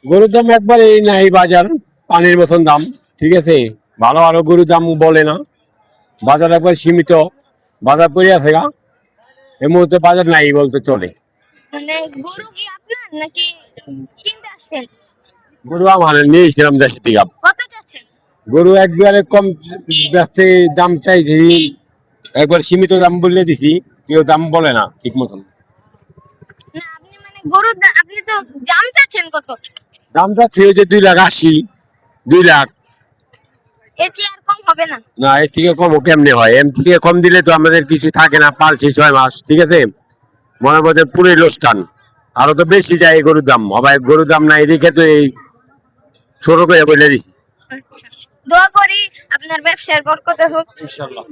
গরুর দাম একবারে নাই বাজার, পানির মতন দাম। ঠিক আছে, ভালো ভালো গরুর দাম বলে না, বাজার একবার সীমিত। বাজার পড়ে আছে গা, এই মুহূর্তে বাজার নাই বলতে চলে। মানে গরু কি আপনার নাকি কিনতে আসছেন? গরু আমার নিয়েছিলাম দেশি থেকে। কত চাচ্ছেন? গরু একবারে কম ব্যস্তে দাম চাইছি, একবার সীমিত দাম বললে দিছি, কেউ দাম বলে না ঠিক মতন। না আপনি মানে আপনি তো দাম চাচ্ছেন কত? দাম চাচ্ছি ওই যে 2,80,000, 2 লাখ। এর চেয়ে আর কম হবে না? না, এর থেকে কম কেমনে হয়? এর থেকে কম দিলে তো আমাদের কিছু থাকে না, পালছি 6 মাস। ঠিক আছে, মনের মধ্যে পুরো লোকসান। আরো তো বেশি যায় গরুর দাম, আবার গরুর দাম নাই দেখে তো এই ছোট করে বলে দিছি। আচ্ছা, দোয়া করি আপনার ব্যবসার বরকত হোক ইনশাআল্লাহ।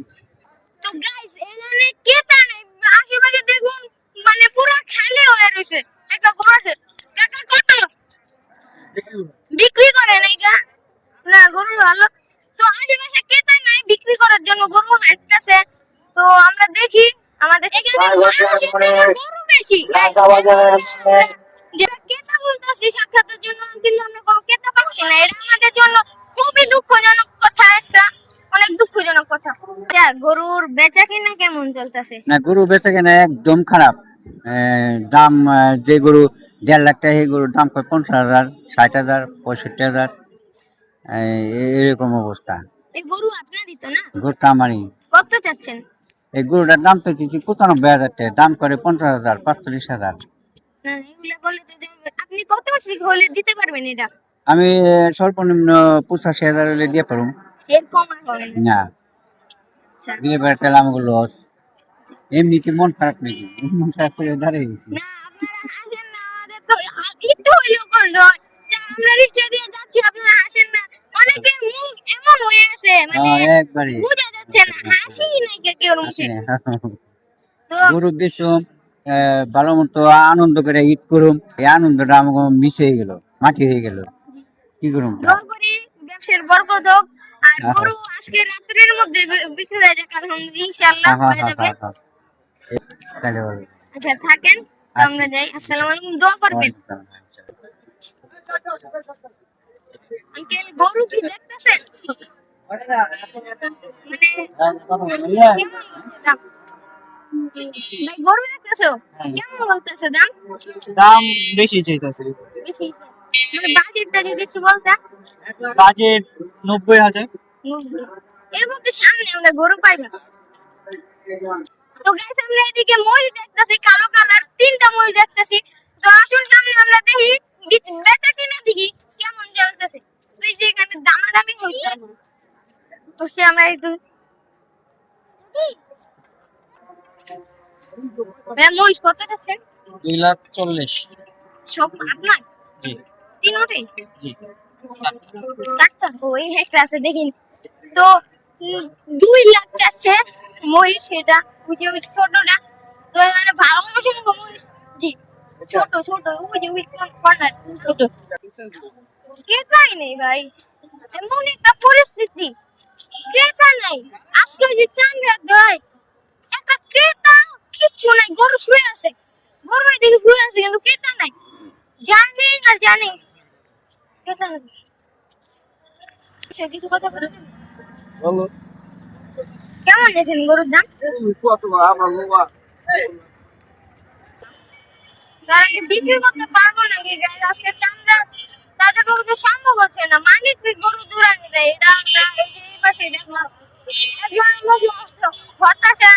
তো গাইস এখানে কেতা নেই, আশেপাশে দেখুন মানে পুরো খালি হয়ে রয়েছে। একটা গরু আছে, কাকা কত বিক্রি করে নাই গা? না গরু ভালো, তো আশেপাশে কেতা নাই বিক্রি করার জন্য, গরু হাঁটতেছে। তো আমরা দেখি আমাদের এখানে মানুষের থেকে গরু বেশি guys। যারা ক্রেতা বলতেছি সাক্ষাতের জন্য, কিন্তু আমরা কোনো ক্রেতা পাচ্ছি না, এটা আমাদের জন্য খুবই দুঃখজনক কথা একটা, অনেক দুঃখজনক কথা। গরুর বেচা কিনা কেমন চলতেছে? না, গরু বেচা কেনা একদম খারাপ। দাম যে গরু 1.5 লাখ টাকা, এই গরুর দাম কয় 50,000, 60,000, 65,000, এরকম অবস্থা। এই গরু আপনারই তো না? গরুটা আমারই। কত চাচ্ছেন? এই গরুটার দাম তো দিচ্ছি 95,000 টাকা, দাম করে 50,000, 45,000। হ্যাঁ, এগুলা বলে তো আপনি কত হলে দিতে পারবেন এটা? আমি সর্বনিম্ন 85,000 হলে দিয়ে পারুম। এর কম আর হবে না? না, আচ্ছা, দিলে পারে তাহলে আমাকে লস। এমনি কি মন খারাপ নাকি? মন খারাপ করে দাঁড়িয়ে গেছি। না আপনারা হাসেন না, আমাদের তো একটু হইলেও কষ্ট হয় যে আমরা রিক্সা দিয়ে যাচ্ছি, আপনারা হাসেন না। অনেকের মুখ এমন হয়ে আছে মানে একবারে বোঝা যাচ্ছে না, হাসি নাই কেউ মুখে। তো গরু বেশম, ভালো মতো আনন্দ করে ঈদ করুম, এই আনন্দটা আমাকে মিশে হয়ে গেল, মাটি হয়ে গেল। কি করুম? দোয়া করি ব্যবসার বরকত হোক, আর গরু আজকে রাত্রের মধ্যে বিক্রি হয়ে যায়, কারণ ইনশাআল্লাহ হয়ে যাবে। তাহলে বলো। আচ্ছা থাকেন, তো আমরা যাই। আসসালামু আলাইকুম, দোয়া করবেন। আঙ্কেল গরু কি দেখতেছেন? মানে কেমন দাম? ভাই গরু দেখতেছো, কেমন বলতেছে দাম? দাম বেশি চাইতেছে। বেশি? মানে বাজেটটা যদি একটু বলতা। বাজেট 90,000। এর মধ্যে সামনে আমরা গরু পাইবা? তো গাইস আমরা এদিকে মহিষ দেখতেছি, কালো কালার 3টা মহিষ দেখতেছি। তো আসুন সামনে আমরা দেখি, বেচা কিনা দেখি কেমন চলতেছে। তুই যে এখানে দামাদামি হচ্ছে, তো সে আমরা একটু মহিষ কত যাচ্ছেন? 2,40,000। সব আপনার? জি তিনটাই? জি। চারটা? ওই হেসটা আছে দেখিন তো। 2 লাখ যাচ্ছে মহিষ, সেটা ওই যে ওই ছোটটা। তো এখানে ভালো অসংখ্য মহিষ। জি ছোট ছোট, ওই যে ওই কর্নার ছোট। ক্রেতাই নেই ভাই, এমন একটা পরিস্থিতি, ক্রেতা নাই। আজকে ওই যে চামড়া ভাই, একটা ক্রেতা কিচ্ছু নাই, গরু শুয়ে আছে, গরু এদিকে শুয়ে আছে, কিন্তু ক্রেতা নাই। জানি আর জানি ক্রেতা নাই। সে কিছু কথা বলে বলো কেমন দেখেন গরুর দাম? কত আমার বাবা তারা কি বিক্রি করতে পারবো নাকি গাইস? আজকে চামড়া তাদের পক্ষে সম্ভব হচ্ছে না, মালিক গরু দূরানি দেয়। এটা আমরা এই যে এই পাশে দেখলাম একজনের মুখে হতাশা